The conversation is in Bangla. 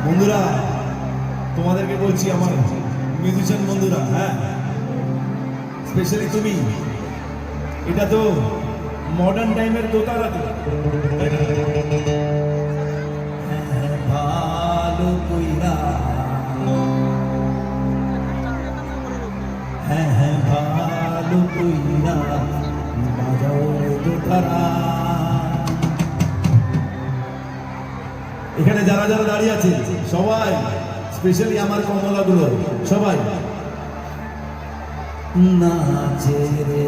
বন্ধুরা তোমাদেরকে বলছি, আমার মিউজিশিয়ান বন্ধুরা, হ্যাঁ স্পেশালি তুমি, এটা তো মডার্ন টাইমের দোতারা তো ভালো কইরা, হ্যাঁ হ্যাঁ ভালো কইরা বাজাও দোতারা। এখানে যারা যারা দাঁড়িয়ে আছে সবাই, স্পেশালি আমার কমলাগুলো সবাই নাচে রে।